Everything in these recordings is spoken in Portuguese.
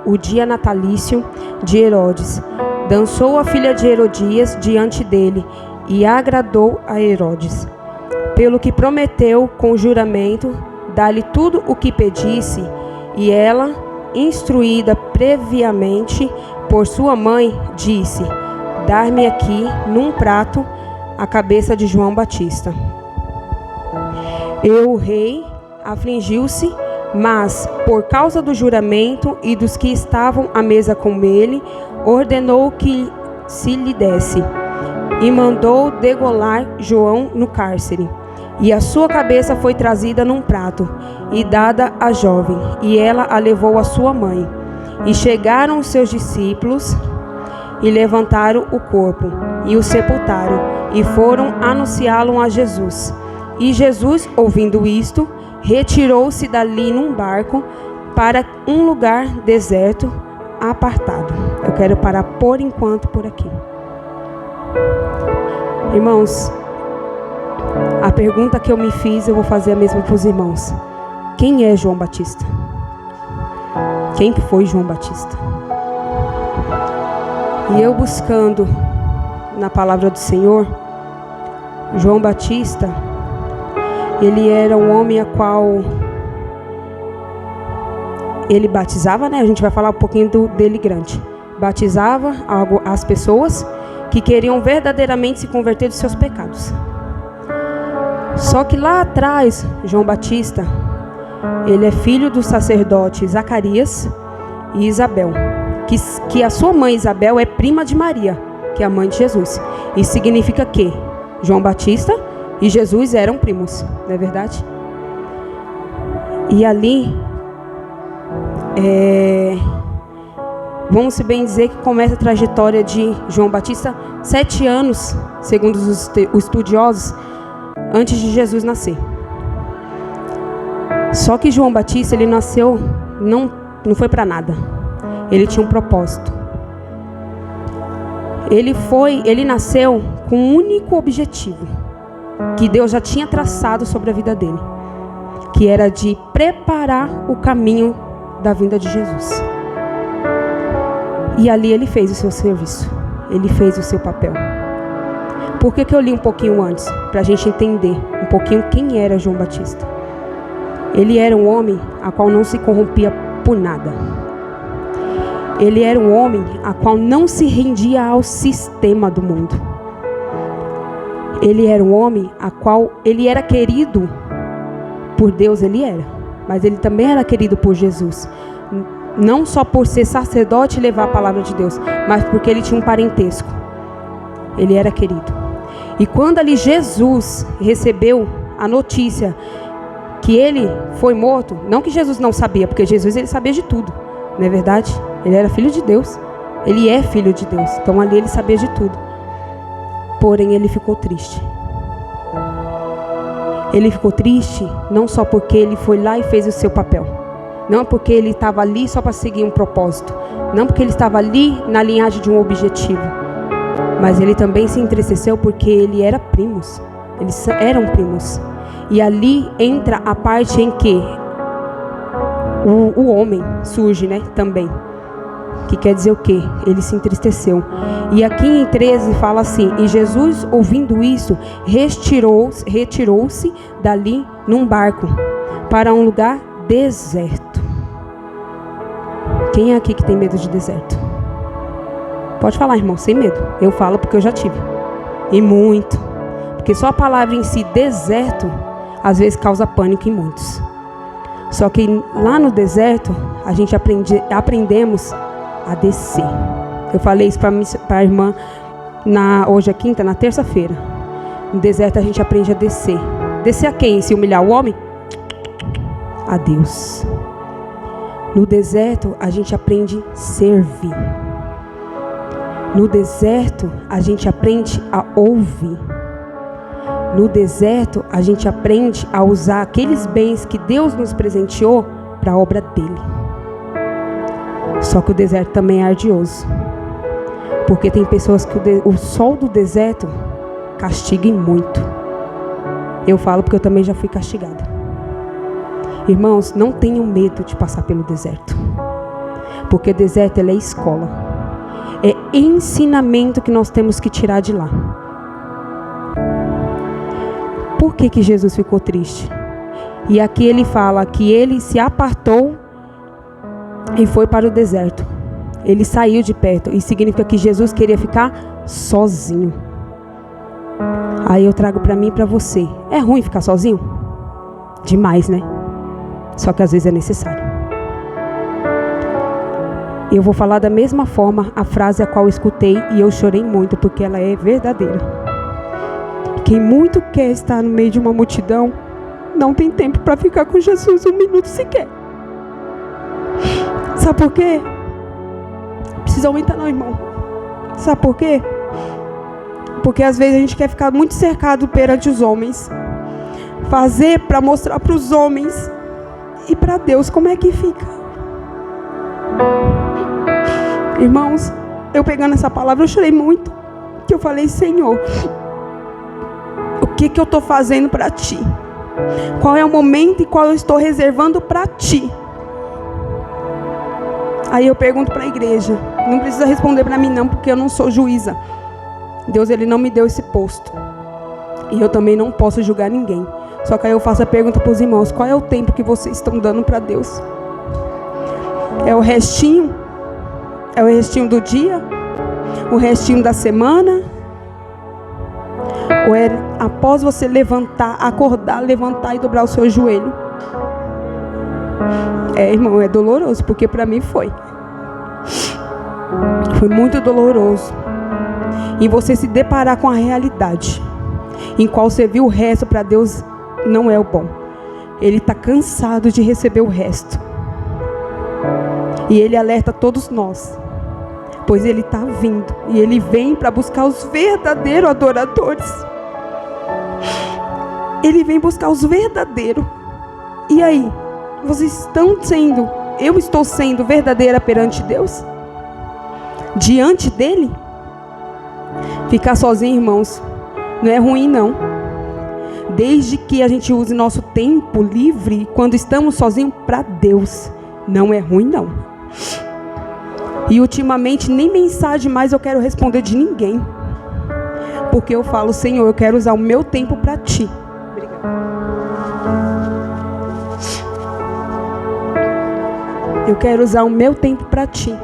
o dia natalício de Herodes. Dançou a filha de Herodias diante dele e agradou a Herodes, pelo que prometeu com juramento dar-lhe tudo o que pedisse, e ela, instruída previamente por sua mãe, disse: dar-me aqui num prato a cabeça de João Batista. O rei afligiu-se, mas, por causa do juramento e dos que estavam à mesa com ele, ordenou que se lhe desse, e mandou degolar João no cárcere. E a sua cabeça foi trazida num prato e dada à jovem, e ela a levou à sua mãe. E chegaram os seus discípulos e levantaram o corpo e o sepultaram, e foram anunciá-lo a Jesus. E Jesus, ouvindo isto, retirou-se dali num barco para um lugar deserto, apartado. Eu quero parar por enquanto por aqui. Irmãos, a pergunta que eu me fiz, eu vou fazer a mesma para os irmãos. Quem é João Batista? Quem foi João Batista? E eu buscando na palavra do Senhor, João Batista, ele era um homem a qual ele batizava, né? A gente vai falar um pouquinho dele grande. Batizava as pessoas que queriam verdadeiramente se converter dos seus pecados. Só que lá atrás, João Batista, ele é filho do sacerdote Zacarias e Isabel, que a sua mãe Isabel é prima de Maria, que é a mãe de Jesus. Isso significa que João Batista e Jesus eram primos, não é verdade? E ali, vamos bem dizer que começa a trajetória de João Batista 7 anos, segundo os estudiosos, antes de Jesus nascer. Só que João Batista, ele nasceu, não foi para nada. Ele tinha um propósito. Ele nasceu com um único objetivo, que Deus já tinha traçado sobre a vida dele, que era de preparar o caminho da vinda de Jesus. E ali ele fez o seu serviço, ele fez o seu papel. Por que eu li um pouquinho antes? Para a gente entender um pouquinho quem era João Batista. Ele era um homem a qual não se corrompia por nada. Ele era um homem a qual não se rendia ao sistema do mundo. Ele era um homem a qual ele era querido por Deus, ele era. Mas ele também era querido por Jesus. Não só por ser sacerdote e levar a palavra de Deus, mas porque ele tinha um parentesco. Ele era querido. E quando ali Jesus recebeu a notícia que ele foi morto, não que Jesus não sabia, porque Jesus ele sabia de tudo, não é verdade? Ele era filho de Deus. Ele é filho de Deus. Então ali ele sabia de tudo. Porém, ele ficou triste. Ele ficou triste não só porque ele foi lá e fez o seu papel. Não porque ele estava ali só para seguir um propósito. Não porque ele estava ali na linhagem de um objetivo. Mas ele também se entristeceu porque ele era primos. Eles eram primos. E ali entra a parte em que o homem surge, né, também. Que quer dizer o quê? Ele se entristeceu. E aqui em 13 fala assim: e Jesus, ouvindo isso, retirou-se dali num barco para um lugar deserto. Quem é aqui que tem medo de deserto? Pode falar, irmão, sem medo. Eu falo porque eu já tive. E muito. Porque só a palavra em si, deserto, às vezes causa pânico em muitos. Só que lá no deserto, a gente aprendemos a descer. Eu falei isso para a irmã hoje é quinta, na terça-feira. No deserto a gente aprende a descer. Descer a quem? Se humilhar o homem? A Deus. No deserto a gente aprende a servir. No deserto a gente aprende a ouvir. No deserto a gente aprende a usar aqueles bens que Deus nos presenteou para a obra dele. Só que o deserto também é ardioso. Porque tem pessoas que o sol do deserto castiga muito. Eu falo porque eu também já fui castigada. Irmãos, não tenham medo de passar pelo deserto. Porque deserto é escola. É ensinamento que nós temos que tirar de lá. Por que Jesus ficou triste? E aqui ele fala que ele se apartou e foi para o deserto. Ele saiu de perto. E significa que Jesus queria ficar sozinho. Aí eu trago para mim e para você. É ruim ficar sozinho? Demais, né? Só que às vezes é necessário. Eu vou falar da mesma forma a frase a qual eu escutei e eu chorei muito, porque ela é verdadeira. Quem muito quer estar no meio de uma multidão, não tem tempo para ficar com Jesus 1 minuto sequer. Sabe por quê? Precisa aumentar não, irmão. Sabe por quê? Porque às vezes a gente quer ficar muito cercado perante os homens. Fazer para mostrar para os homens e para Deus como é que fica. Irmãos, eu pegando essa palavra, eu chorei muito. Que eu falei, Senhor, o que eu estou fazendo para Ti? Qual é o momento e qual eu estou reservando para Ti? Aí eu pergunto para a igreja. Não precisa responder para mim não, porque eu não sou juíza. Deus, Ele não me deu esse posto. E eu também não posso julgar ninguém. Só que aí eu faço a pergunta para os irmãos. Qual é o tempo que vocês estão dando para Deus? É o restinho? É o restinho do dia? O restinho da semana? Ou é após você levantar, acordar, levantar e dobrar o seu joelho? Irmão, é doloroso, porque para mim foi. Foi muito doloroso. E você se deparar com a realidade, em qual você viu o resto, para Deus não é o bom. Ele está cansado de receber o resto. E Ele alerta todos nós, pois Ele está vindo. E Ele vem para buscar os verdadeiros adoradores. Ele vem buscar os verdadeiros. E aí? Vocês estão sendo, eu estou sendo verdadeira perante Deus? Diante dEle? Ficar sozinho, irmãos, não é ruim não. Desde que a gente use nosso tempo livre, quando estamos sozinhos, para Deus, não é ruim não. E ultimamente nem mensagem mais eu quero responder de ninguém. Porque eu falo, Senhor, eu quero usar o meu tempo para Ti. Eu quero usar o meu tempo para Ti.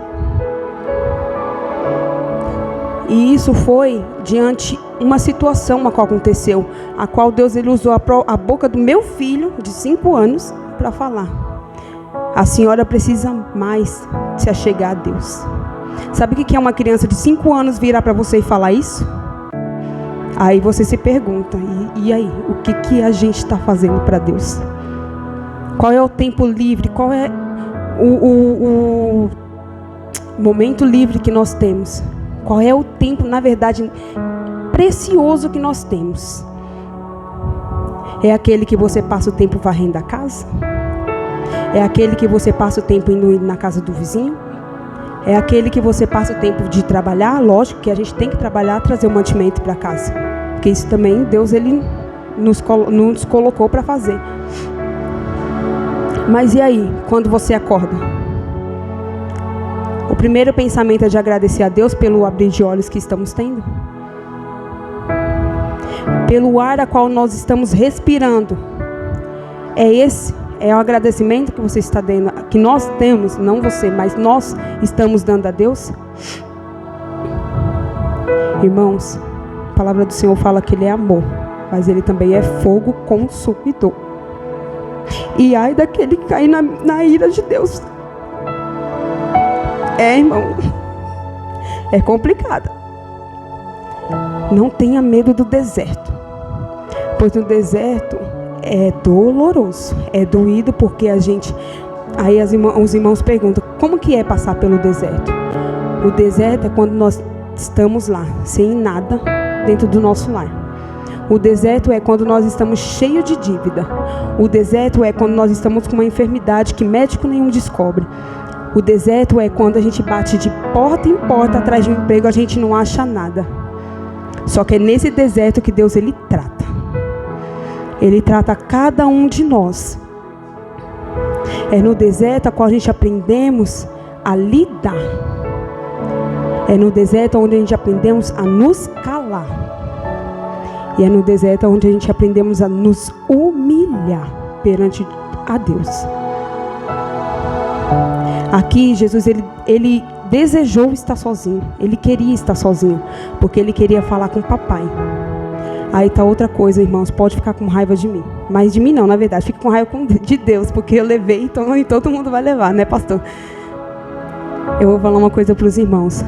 E isso foi diante uma situação a qual aconteceu, a qual Deus Ele usou a boca do meu filho de 5 anos para falar. A senhora precisa mais se achegar a Deus. Sabe o que é uma criança de 5 anos virar para você e falar isso? Aí você se pergunta, e aí? O que a gente está fazendo para Deus? Qual é o tempo livre? Qual é o momento livre que nós temos? Qual é o tempo, na verdade, precioso que nós temos? É aquele que você passa o tempo varrendo a casa? É aquele que você passa o tempo indo na casa do vizinho? É aquele que você passa o tempo de trabalhar? Lógico que a gente tem que trabalhar, trazer o mantimento para casa. Porque isso também, Deus, Ele nos colocou para fazer. Mas e aí, quando você acorda? O primeiro pensamento é de agradecer a Deus pelo abrir de olhos que estamos tendo. Pelo ar a qual nós estamos respirando. É o agradecimento que você está dando, que nós temos, não você, mas nós estamos dando a Deus? Irmãos, a palavra do Senhor fala que Ele é amor, mas Ele também é fogo consumidor. E ai daquele que cai na ira de Deus. Irmão, é complicado. Não tenha medo do deserto, pois no deserto é doloroso, é doído, porque a gente... Aí os irmãos perguntam, como que é passar pelo deserto? O deserto é quando nós estamos lá, sem nada, dentro do nosso lar. O deserto é quando nós estamos cheios de dívida. O deserto é quando nós estamos com uma enfermidade que médico nenhum descobre. O deserto é quando a gente bate de porta em porta atrás de um emprego, a gente não acha nada. Só que é nesse deserto que Deus, Ele trata. Ele trata cada um de nós. É no deserto a qual a gente aprendemos a lidar. É no deserto onde a gente aprendemos a nos calar. E é no deserto onde a gente aprendemos a nos humilhar perante a Deus. Aqui, Jesus, ele desejou estar sozinho. Ele queria estar sozinho, porque ele queria falar com o papai. Aí tá outra coisa, irmãos, pode ficar com raiva de mim. Mas de mim não, na verdade, fica com raiva de Deus, porque eu levei, então e todo mundo vai levar, né, pastor? Eu vou falar uma coisa para os irmãos.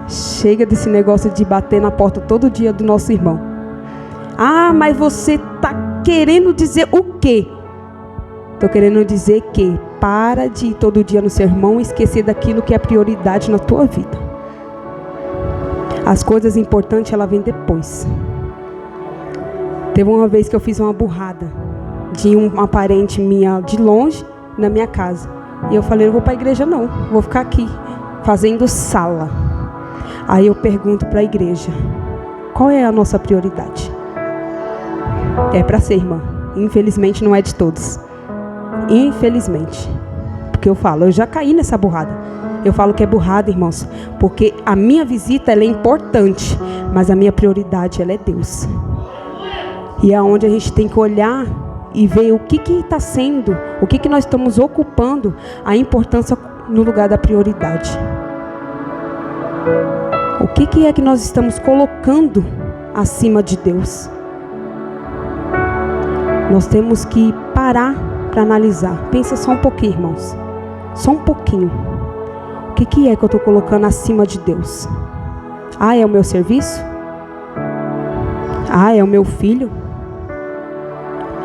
Chega desse negócio de bater na porta todo dia do nosso irmão. Ah, mas você tá querendo dizer o quê? Tô querendo dizer que para de ir todo dia no seu irmão e esquecer daquilo que é prioridade na tua vida. As coisas importantes, ela vem depois. Teve uma vez que eu fiz uma burrada de uma parente minha de longe na minha casa. E eu falei, não vou para a igreja não, vou ficar aqui fazendo sala. Aí eu pergunto para a igreja, qual é a nossa prioridade? É para ser, irmã. Infelizmente não é de todos. Infelizmente. Porque eu falo, eu já caí nessa burrada. Eu falo que é burrada, irmãos, porque a minha visita ela é importante, mas a minha prioridade ela é Deus. E é onde a gente tem que olhar e ver o que está sendo, o que nós estamos ocupando, a importância no lugar da prioridade. O que é que nós estamos colocando acima de Deus? Nós temos que parar para analisar. Pensa só um pouquinho, irmãos. Só um pouquinho. O que é que eu estou colocando acima de Deus? Ah, é o meu serviço? Ah, é o meu filho?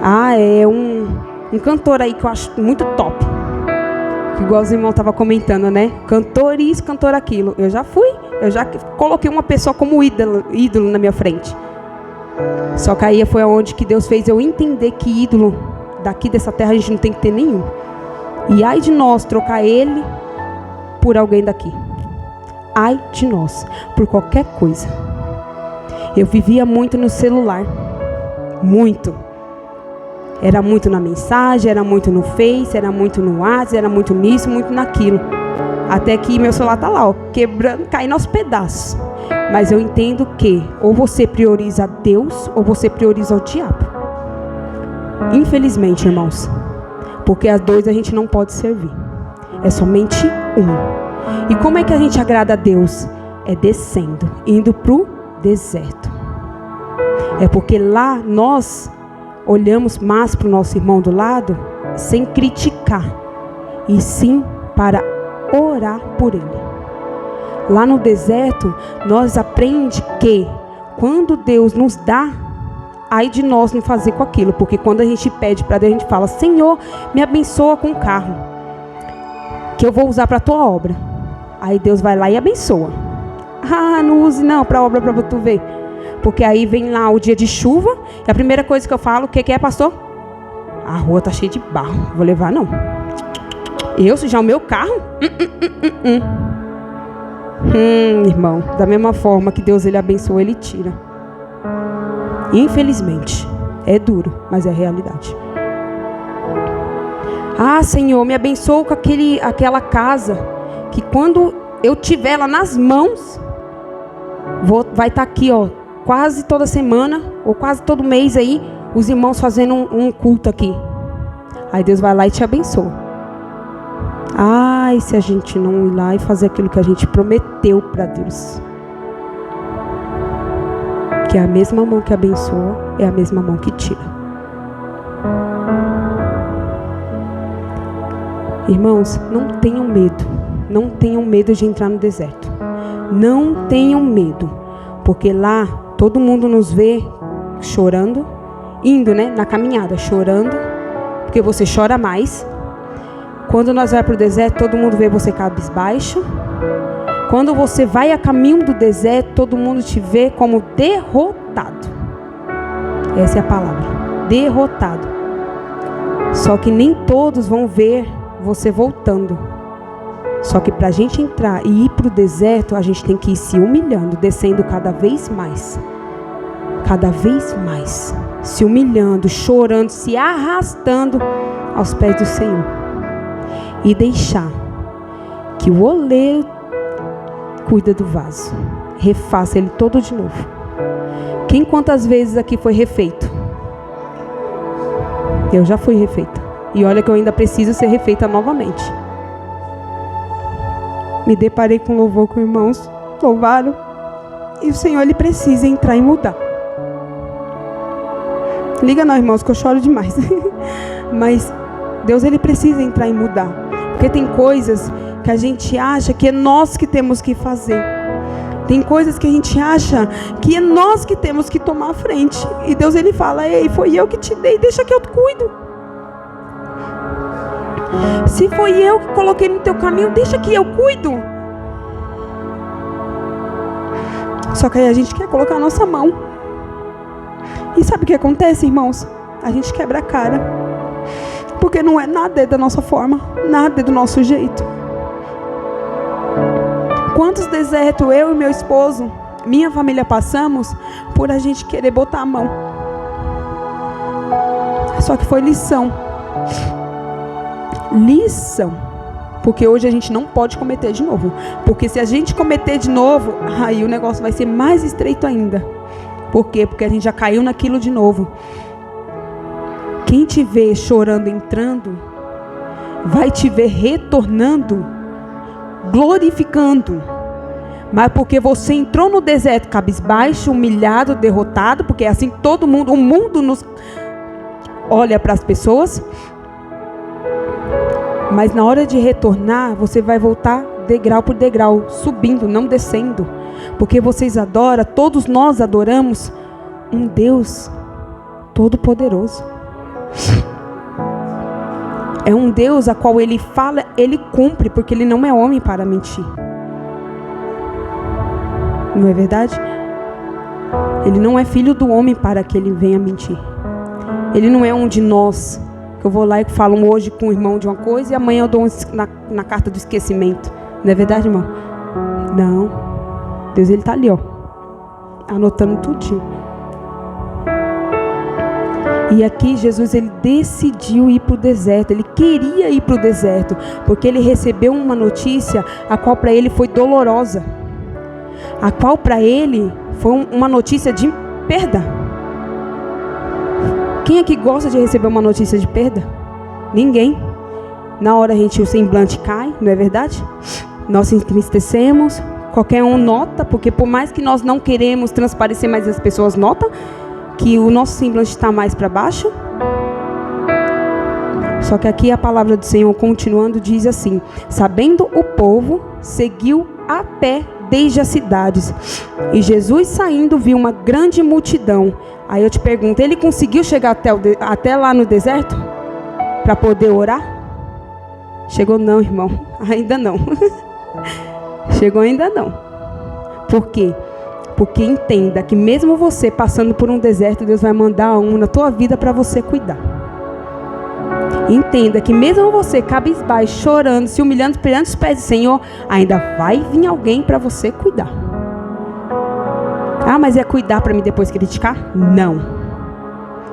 Ah, é um cantor aí que eu acho muito top. Igual os irmãos estavam comentando, né? Cantor isso, cantor aquilo. Eu já coloquei uma pessoa como ídolo na minha frente. Só que aí foi onde que Deus fez eu entender que ídolo daqui dessa terra a gente não tem que ter nenhum. E ai de nós trocar ele por alguém daqui. Ai de nós, por qualquer coisa. Eu vivia muito no celular. Muito. Era muito na mensagem, era muito no Face, era muito no WhatsApp, era muito nisso, muito naquilo. Até que meu celular tá lá, ó, quebrando, caindo aos pedaços. Mas eu entendo que ou você prioriza Deus ou você prioriza o diabo. Infelizmente, irmãos. Porque as dois a gente não pode servir. É somente um. E como é que a gente agrada a Deus? É descendo, indo pro deserto. É porque lá nós olhamos mais para o nosso irmão do lado, sem criticar, e sim para orar por ele. Lá no deserto, nós aprendemos que quando Deus nos dá, ai de nós não fazer com aquilo, porque quando a gente pede para Deus, a gente fala, Senhor, me abençoa com o carro, que eu vou usar para a tua obra. Aí Deus vai lá e abençoa. Ah, não use não para a obra para tu ver. Porque aí vem lá o dia de chuva, e a primeira coisa que eu falo, o que é, pastor? A rua tá cheia de barro, vou levar não. Eu sujar o meu carro? Irmão, da mesma forma que Deus ele abençoa, ele tira. Infelizmente, é duro, mas é realidade. Ah, Senhor, me abençoa com aquela casa, que quando eu tiver ela nas mãos, vai estar aqui, ó, quase toda semana, ou quase todo mês aí, os irmãos fazendo um culto aqui. Aí Deus vai lá e te abençoa. Ai, se a gente não ir lá e fazer aquilo que a gente prometeu para Deus. Que é a mesma mão que abençoa, é a mesma mão que tira. Irmãos, não tenham medo. Não tenham medo de entrar no deserto. Não tenham medo. Porque lá todo mundo nos vê chorando, indo, né, na caminhada, chorando, porque você chora mais. Quando nós vamos para o deserto, todo mundo vê você cabisbaixo. Quando você vai a caminho do deserto, todo mundo te vê como derrotado. Essa é a palavra, derrotado. Só que nem todos vão ver você voltando. Só que para a gente entrar e ir para o deserto, a gente tem que ir se humilhando, descendo cada vez mais. Cada vez mais. Se humilhando, chorando, se arrastando aos pés do Senhor. E deixar que o oleiro cuida do vaso. Refaça ele todo de novo. Quantas vezes aqui foi refeito? Eu já fui refeita. E olha que eu ainda preciso ser refeita novamente. Me deparei com louvor com irmãos, louvaram. E o Senhor, Ele precisa entrar e mudar. Liga não, irmãos, que eu choro demais. Mas Deus, Ele precisa entrar e mudar. Porque tem coisas que a gente acha que é nós que temos que fazer. Tem coisas que a gente acha que é nós que temos que tomar a frente. E Deus, Ele fala, ei, foi eu que te dei, deixa que eu cuido. Se foi eu que coloquei no teu caminho, deixa que eu cuido. Só que aí a gente quer colocar a nossa mão. E sabe o que acontece, irmãos? A gente quebra a cara. Porque não é nada da nossa forma, nada do nosso jeito. Quantos desertos eu e meu esposo, minha família passamos por a gente querer botar a mão. Só que foi lição. Lição. Porque hoje a gente não pode cometer de novo. Porque se a gente cometer de novo, aí o negócio vai ser mais estreito ainda. Por quê? Porque a gente já caiu naquilo de novo. Quem te vê chorando entrando, vai te ver retornando, glorificando. Mas porque você entrou no deserto cabisbaixo, humilhado, derrotado, porque é assim todo mundo, o mundo nos olha para as pessoas. Mas na hora de retornar, você vai voltar degrau por degrau, subindo, não descendo. Porque vocês adoram, todos nós adoramos um Deus todo-poderoso. É um Deus a qual Ele fala, Ele cumpre, porque Ele não é homem para mentir. Não é verdade? Ele não é filho do homem para que Ele venha mentir. Ele não é um de nós, que eu vou lá e falo hoje com o irmão de uma coisa e amanhã eu dou na carta do esquecimento. Não é verdade, irmão? Não. Deus, Ele está ali, ó, anotando tudinho. E aqui Jesus, Ele decidiu ir para o deserto. Ele queria ir para o deserto, porque Ele recebeu uma notícia a qual para Ele foi dolorosa, a qual para Ele foi uma notícia de perda. Quem aqui gosta de receber uma notícia de perda? Ninguém. Na hora o semblante cai, não é verdade? Nós se entristecemos, qualquer um nota, porque por mais que nós não queremos transparecer, mas as pessoas notam que o nosso semblante está mais para baixo. Só que aqui a palavra do Senhor, continuando, diz assim: sabendo o povo, seguiu a pé desde as cidades. E Jesus saindo, viu uma grande multidão. Aí eu te pergunto, ele conseguiu chegar até lá no deserto? Para poder orar? Chegou não, irmão. Ainda não. Chegou ainda não. Por quê? Porque entenda que mesmo você passando por um deserto, Deus vai mandar um na tua vida para você cuidar. Entenda que mesmo você cabisbaixo, chorando, se humilhando perante os pés do Senhor, ainda vai vir alguém para você cuidar. Ah, mas é cuidar para mim depois criticar? Não.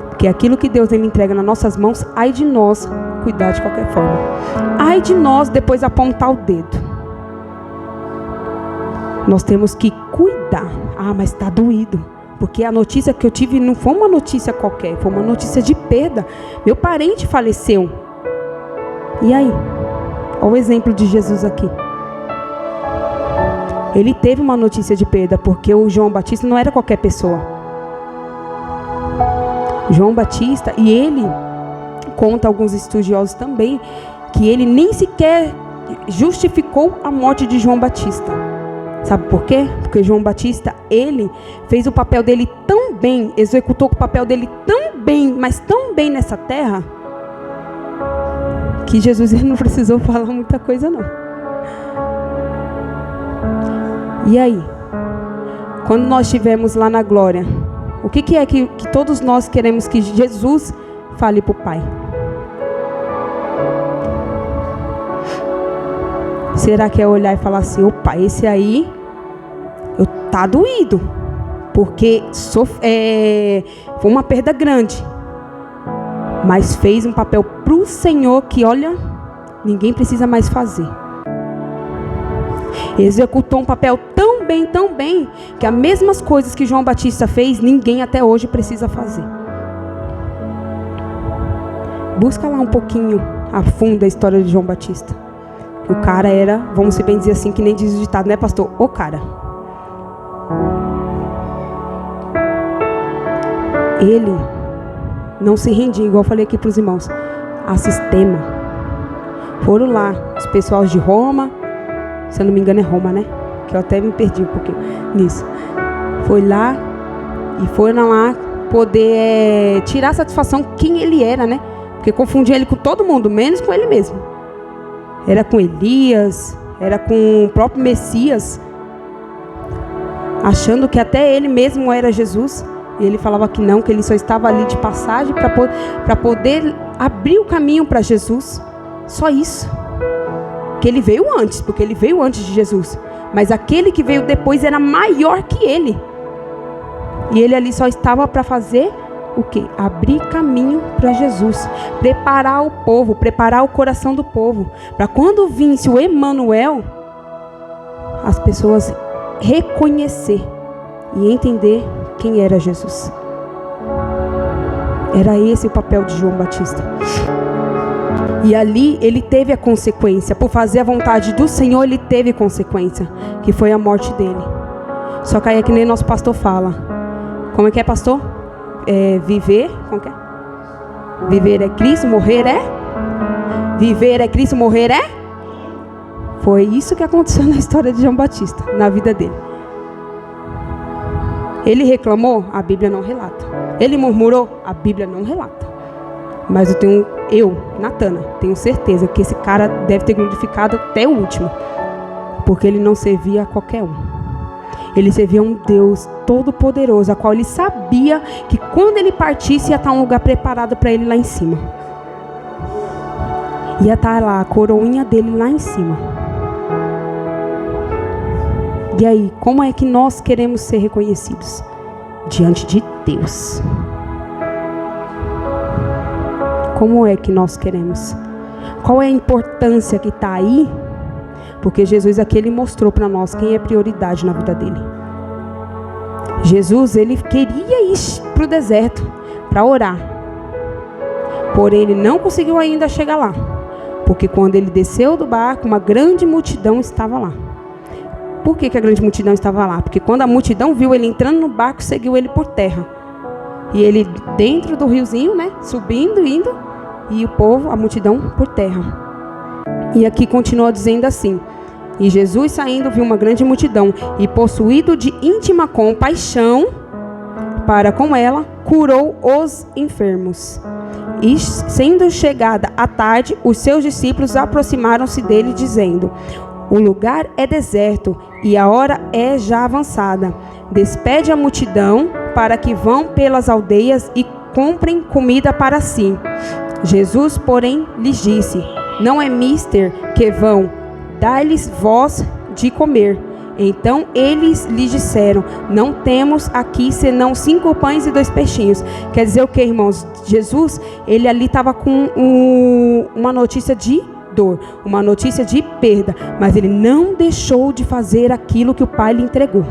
Porque aquilo que Deus Ele entrega nas nossas mãos, ai de nós cuidar de qualquer forma. Ai de nós depois apontar o dedo. Nós temos que cuidar. Ah, mas está doído. Porque a notícia que eu tive não foi uma notícia qualquer, foi uma notícia de perda. Meu parente faleceu. E aí? Olha o exemplo de Jesus aqui. Ele teve uma notícia de perda, porque o João Batista não era qualquer pessoa. João Batista, e ele conta alguns estudiosos também, que ele nem sequer justificou a morte de João Batista. Sabe por quê? Porque João Batista, ele fez o papel dele tão bem, executou o papel dele tão bem, mas tão bem nessa terra, que Jesus ele não precisou falar muita coisa não. E aí? Quando nós estivermos lá na glória, o que é que todos nós queremos que Jesus fale para o Pai? Será que é olhar e falar assim: opa, esse aí tá doído, porque foi uma perda grande, mas fez um papel para o Senhor que, olha, ninguém precisa mais fazer. Executou um papel tão bem, que as mesmas coisas que João Batista fez, ninguém até hoje precisa fazer. Busca lá um pouquinho a fundo a história de João Batista. O cara era, vamos bem dizer assim, que nem diz o ditado, né, pastor? O cara. Ele não se rendia, igual eu falei aqui para os irmãos, a sistema. Foram lá os pessoal de Roma, se eu não me engano é Roma, né? Que eu até me perdi um pouquinho nisso. Foi lá e foram lá poder tirar satisfação quem ele era, né? Porque confundia ele com todo mundo, menos com ele mesmo. Era com Elias, era com o próprio Messias, achando que até ele mesmo era Jesus. E ele falava que não, que ele só estava ali de passagem para poder abrir o caminho para Jesus. Só isso. Que ele veio antes, porque ele veio antes de Jesus. Mas aquele que veio depois era maior que ele. E ele ali só estava para fazer o quê? Abrir caminho para Jesus. Preparar o povo, preparar o coração do povo. Para quando vinsse o Emanuel, as pessoas reconhecer e entender quem era Jesus. Era esse o papel de João Batista. E ali ele teve a consequência. Por fazer a vontade do Senhor, ele teve consequência, que foi a morte dele. Só que aí é que nem nosso pastor fala. Como é que é, pastor? Viver, como que é? Viver é Cristo, morrer é? Viver é Cristo, morrer é? Foi isso que aconteceu na história de João Batista, na vida dele. Ele reclamou? A Bíblia não relata. Ele murmurou? A Bíblia não relata. Mas eu, Natana, tenho certeza que esse cara deve ter glorificado até o último. Porque ele não servia a qualquer um. Ele servia a um Deus todo-poderoso, a qual ele sabia que quando ele partisse ia estar um lugar preparado para ele lá em cima. Ia estar lá a coroinha dele lá em cima. E aí, como é que nós queremos ser reconhecidos? Diante de Deus. Como é que nós queremos? Qual é a importância que está aí? Porque Jesus aqui, ele mostrou para nós quem é prioridade na vida dele. Jesus, ele queria ir para o deserto para orar. Porém, ele não conseguiu ainda chegar lá. Porque quando ele desceu do barco, uma grande multidão estava lá. Por que a grande multidão estava lá? Porque quando a multidão viu ele entrando no barco, seguiu ele por terra. E ele dentro do riozinho, né? Subindo, indo. E o povo, a multidão, por terra. E aqui continua dizendo assim. E Jesus saindo viu uma grande multidão. E possuído de íntima compaixão para com ela, curou os enfermos. E sendo chegada a tarde, os seus discípulos aproximaram-se dele, dizendo: o lugar é deserto e a hora é já avançada. Despede a multidão para que vão pelas aldeias e comprem comida para si. Jesus, porém, lhes disse: não é mister que vão, dai-lhes vós de comer. Então eles lhe disseram: não temos aqui senão 5 pães e 2 peixinhos. Quer dizer o que, irmãos? Jesus, ele ali estava com uma notícia de dor, uma notícia de perda, mas ele não deixou de fazer aquilo que o Pai lhe entregou.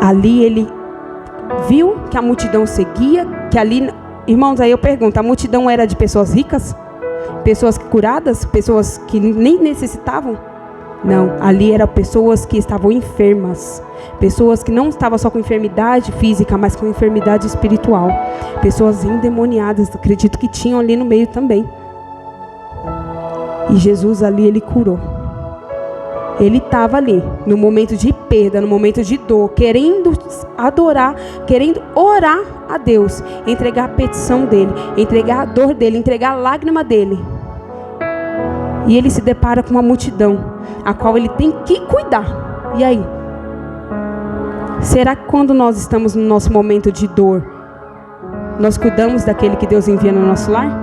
Ali ele viu que a multidão seguia, que ali, irmãos, aí eu pergunto, a multidão era de pessoas ricas? Pessoas curadas? Pessoas que nem necessitavam? Não, ali eram pessoas que estavam enfermas. Pessoas que não estavam só com enfermidade física, mas com enfermidade espiritual. Pessoas endemoniadas, acredito que tinham ali no meio também. E Jesus ali, ele curou. Ele estava ali, no momento de perda, no momento de dor, querendo adorar, querendo orar a Deus, entregar a petição dele, entregar a dor dele, entregar a lágrima dele. E ele se depara com uma multidão, a qual ele tem que cuidar. E aí? Será que quando nós estamos no nosso momento de dor, nós cuidamos daquele que Deus envia no nosso lar?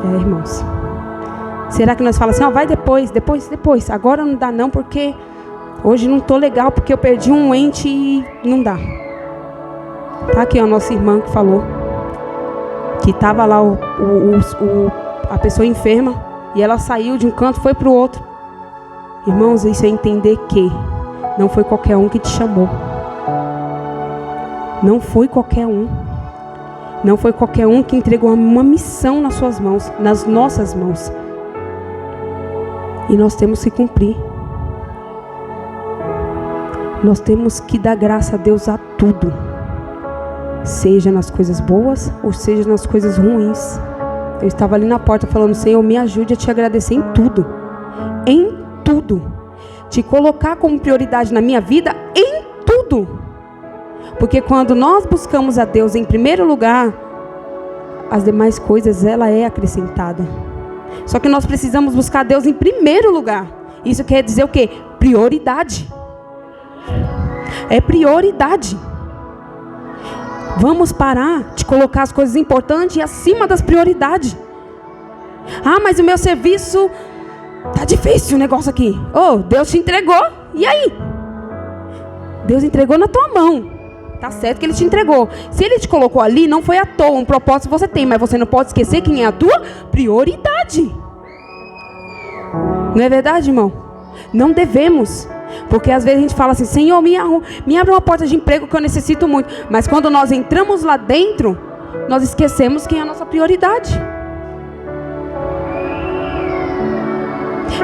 Irmãos. Será que nós falamos assim, vai depois, agora não dá não, porque hoje não estou legal, porque eu perdi um ente e não dá. Tá aqui a nossa irmã que falou, que estava lá a pessoa enferma, E ela saiu de um canto, foi para o outro. Irmãos, isso é entender que não foi qualquer um que te chamou. Não foi qualquer um. Não foi qualquer um que entregou uma missão nas suas mãos, nas nossas mãos. E nós temos que cumprir. Nós temos que dar graça a Deus a tudo. Seja nas coisas boas ou seja nas coisas ruins. Eu estava ali na porta falando: Senhor, me ajude a te agradecer em tudo. Em tudo. Te colocar como prioridade na minha vida em tudo. Porque quando nós buscamos a Deus em primeiro lugar, as demais coisas ela é acrescentada. Só que nós precisamos buscar a Deus em primeiro lugar. Isso quer dizer o quê? Prioridade. É prioridade. Vamos parar de colocar as coisas importantes acima das prioridades. Ah, mas o meu serviço tá difícil o negócio aqui. Oh, Deus te entregou. E aí? Deus entregou na tua mão. Tá certo que Ele te entregou. Se Ele te colocou ali, não foi à toa. Um propósito você tem, mas você não pode esquecer quem é a tua prioridade. Não é verdade, irmão? Não devemos. Porque às vezes a gente fala assim: Senhor, me abre uma porta de emprego que eu necessito muito. Mas quando nós entramos lá dentro, nós esquecemos quem é a nossa prioridade.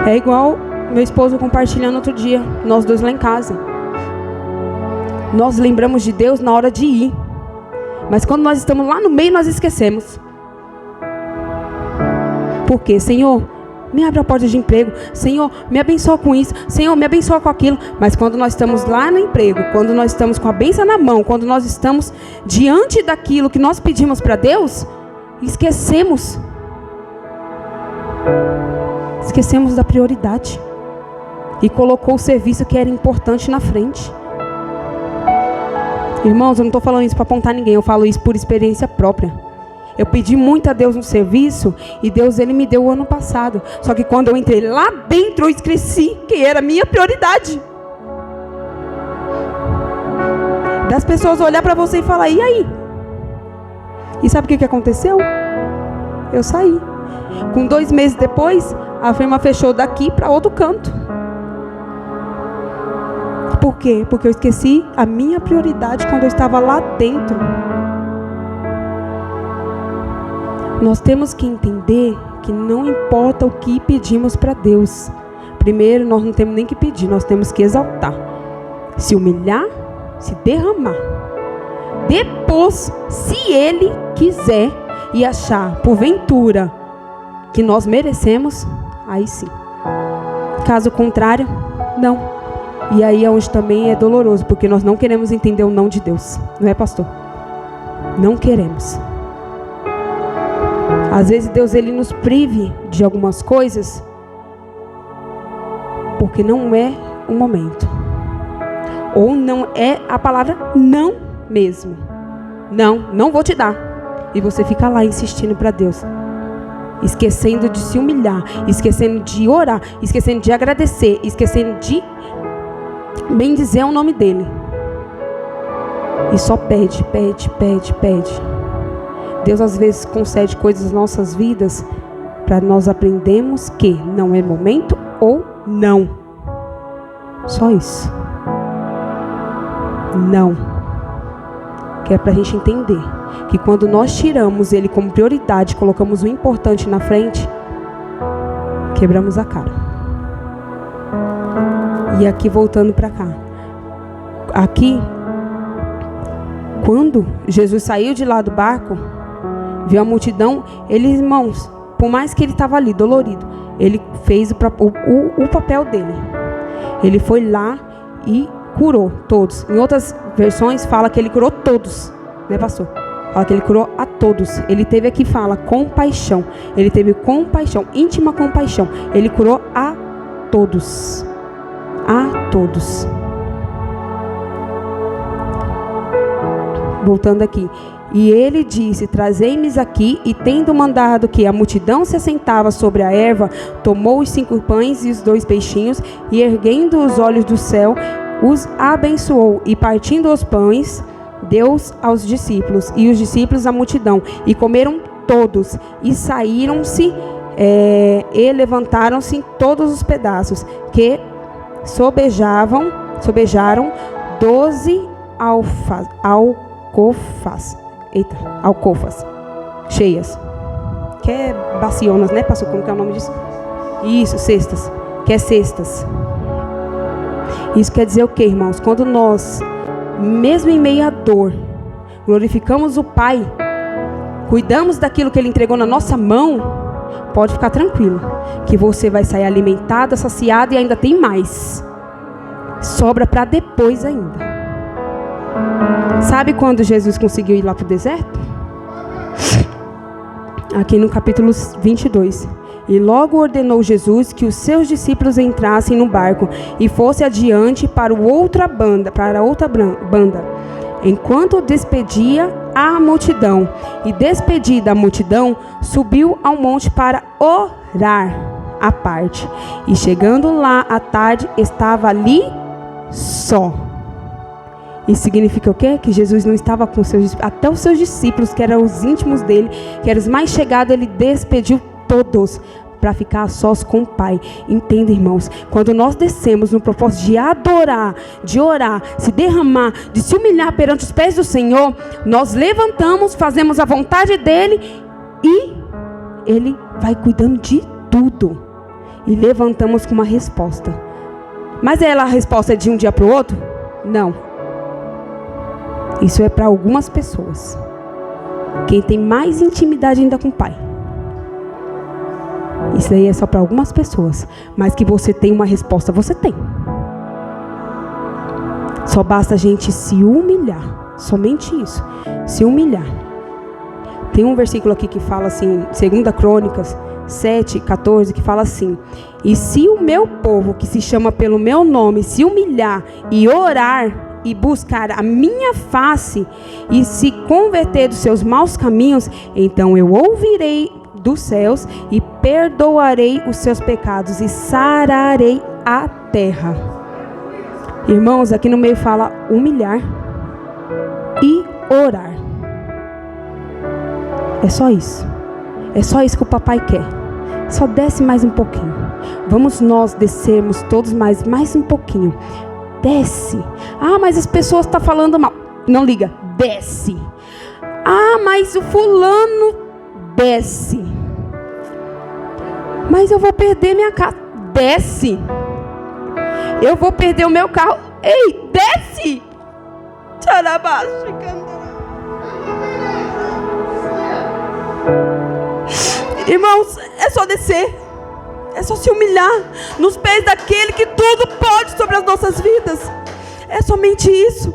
É igual meu esposo compartilhando outro dia, nós dois lá em casa. Nós lembramos de Deus na hora de ir. Mas quando nós estamos lá no meio, nós esquecemos. Por quê? Senhor, me abre a porta de emprego. Senhor, me abençoa com isso. Senhor, me abençoa com aquilo. Mas quando nós estamos lá no emprego, quando nós estamos com a bênção na mão, quando nós estamos diante daquilo que nós pedimos para Deus, esquecemos. Esquecemos da prioridade. E colocou o serviço que era importante na frente. Irmãos, eu não estou falando isso para apontar ninguém. Eu falo isso por experiência própria. Eu pedi muito a Deus um serviço e Deus, Ele me deu o ano passado. Só que quando eu entrei lá dentro, eu esqueci que era a minha prioridade. Das pessoas olhar para você e falar: e aí? E sabe o que aconteceu? Eu saí. Com 2 meses depois, a firma fechou daqui para outro canto. Por quê? Porque eu esqueci a minha prioridade quando eu estava lá dentro. Nós temos que entender que não importa o que pedimos para Deus. Primeiro, nós não temos nem que pedir, nós temos que exaltar. Se humilhar, se derramar. Depois, se Ele quiser e achar, porventura, que nós merecemos, aí sim. Caso contrário, não. E aí é onde também é doloroso, porque nós não queremos entender o não de Deus. Não é, pastor? Não queremos. Às vezes Deus, Ele nos prive de algumas coisas porque não é o momento. Ou não é a palavra não mesmo. Não vou te dar. E você fica lá insistindo para Deus. Esquecendo de se humilhar, esquecendo de orar, esquecendo de agradecer, esquecendo de bendizer o nome dEle. E só pede. Deus às vezes concede coisas nas nossas vidas para nós aprendermos que não é momento ou não. Só isso. Não. Que é para a gente entender que quando nós tiramos Ele como prioridade, colocamos o importante na frente, quebramos a cara. E aqui voltando para cá. Aqui, quando Jesus saiu de lá do barco, viu a multidão, ele, irmãos, por mais que ele estava ali dolorido, ele fez o papel dele. Ele foi lá e curou todos. Em outras versões fala que ele curou todos, né, pastor? Fala que ele curou a todos. Ele teve aqui, fala, compaixão. Ele teve compaixão, íntima compaixão. Ele curou a todos. A todos. Voltando aqui. E ele disse: trazei-me aqui. E tendo mandado que a multidão se assentava sobre a erva, tomou os 5 pães e os 2 peixinhos, e erguendo os olhos do céu, os abençoou. E partindo os pães, deu aos discípulos, e os discípulos à multidão. E comeram todos, e saíram-se e levantaram-se em todos os pedaços, que sobejaram 12 alcofas cheias. Que é bacionas, né, pastor? Como que é o nome disso? Isso, cestas. Que é cestas. Isso quer dizer o quê, irmãos? Quando nós, mesmo em meio à dor, glorificamos o Pai, cuidamos daquilo que Ele entregou na nossa mão, pode ficar tranquilo, que você vai sair alimentado, saciado e ainda tem mais. Sobra para depois ainda. Sabe quando Jesus conseguiu ir lá para o deserto? Aqui no capítulo 22. E logo ordenou Jesus que os seus discípulos entrassem no barco e fosse adiante para outra banda, enquanto despedia a multidão. E despedida a multidão, subiu ao monte para orar à parte. E chegando lá à tarde, estava ali só. Isso significa o quê? Que Jesus não estava com até os seus discípulos, que eram os íntimos dele, que eram os mais chegados, ele despediu todos para ficar a sós com o Pai. Entenda, irmãos, quando nós descemos no propósito de adorar, de orar, se derramar, de se humilhar perante os pés do Senhor, nós levantamos, fazemos a vontade dele e ele vai cuidando de tudo. E levantamos com uma resposta. Mas a resposta é de um dia para o outro? Não. Isso é para algumas pessoas. Quem tem mais intimidade ainda com o Pai. Isso aí é só para algumas pessoas. Mas que você tem uma resposta, você tem. Só basta a gente se humilhar. Somente isso. Se humilhar. Tem um versículo aqui que fala assim, 2 Crônicas 7:14, que fala assim: e se o meu povo, que se chama pelo meu nome, se humilhar e orar e buscar a minha face e se converter dos seus maus caminhos, então eu ouvirei dos céus e perdoarei os seus pecados e sararei a terra. Irmãos, aqui no meio fala humilhar e orar. É só isso. É só isso que o papai quer. Só desce mais um pouquinho. Vamos nós descermos todos mais um pouquinho. Desce. Ah, mas as pessoas estão falando mal. Não liga. Desce. Ah, mas o fulano. Desce. Mas eu vou perder minha casa. Desce. Eu vou perder o meu carro. Ei, desce. Irmãos, é só descer. É só se humilhar nos pés daquele que tudo pode sobre as nossas vidas. É somente isso.